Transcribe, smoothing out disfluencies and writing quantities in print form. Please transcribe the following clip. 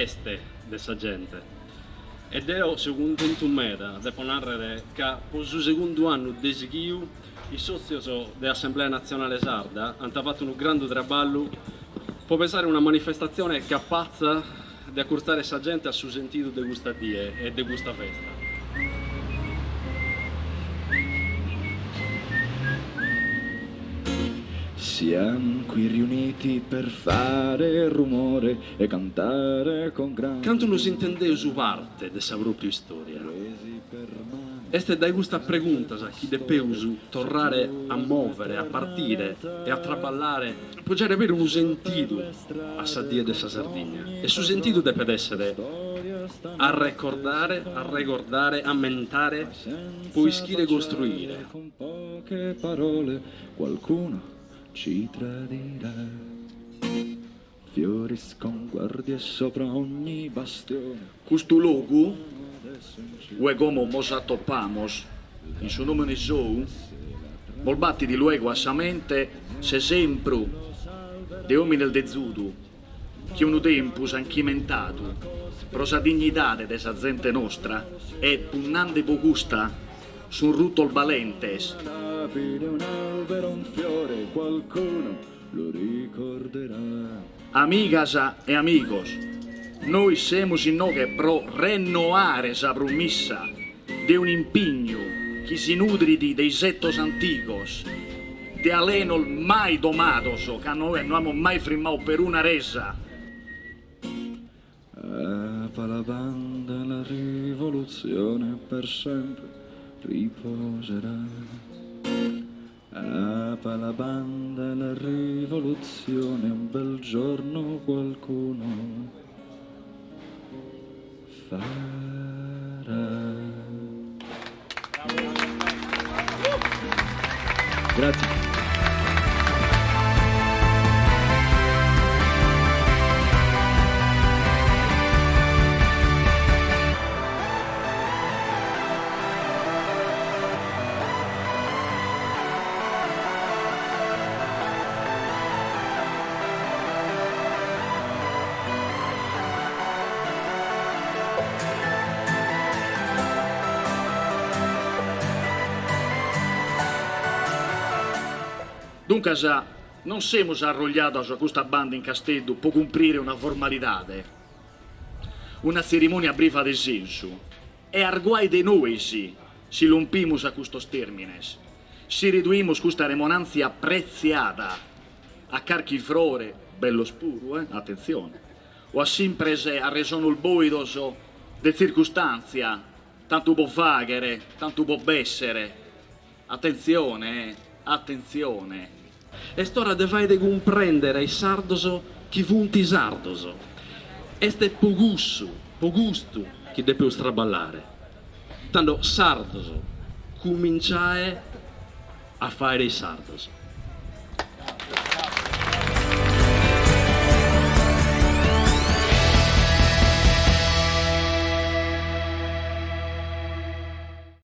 feste dessa gente. Ed io, secondo un meta, devo narrare che per il secondo anno di seguito i soci dell'Assemblea Nazionale Sarda hanno fatto un grande lavoro per pensare una manifestazione capace di accurtare questa gente al suo sentito di questa die e di questa festa. Siamo qui riuniti per fare rumore e cantare con gran... Canto non si intende su parte dessa propria storia. Este da questa pregunta a chi deve tornare a muovere, a partire e a traballare, può già avere un sentito a sadia dessa Sardegna. E su sentito deve essere a ricordare, a mentare, poi schire costruire. Con poche parole qualcuno ci tradirà. Fiori sconguardie sopra ogni bastione. Questo luogo, e come nos toppamos, in suo nome ne sou, volbatti di luogo assamente, se sempre, de uomini del zudu, che un tempo s'han chimentato, pro sa dignità de sa gente nostra, e punnande pocusta, sun rutto valentes. Un albero, un fiore, qualcuno lo ricorderà. Amigas e amigos, noi siamo che pro rinnovare sa promessa di un impegno che si nutriti dei settos anticos, di aleno mai domatos, che noi non abbiamo mai firmato per una resa. Apa la banda, la rivoluzione per sempre riposerà. Apa la banda, la rivoluzione, un bel giorno qualcuno farà. Grazie. Dunque, non siamo arrogliati a questa banda in castello per cumplire una formalità, una cerimonia briva di senso. E arguai di noi si lumpimus a questos termines, si riduimos questa remonanzia preziata a carchi frore, bello spuro, attenzione, o a simprese a resono il boidoso de circostanzia, tanto può faghere, tanto può essere. Attenzione, attenzione. E stora deve comprendere i sardoso chi funti sardoso. Este pogusto che deve straballare. Tanto sardoso cominciare a fare i sardoso.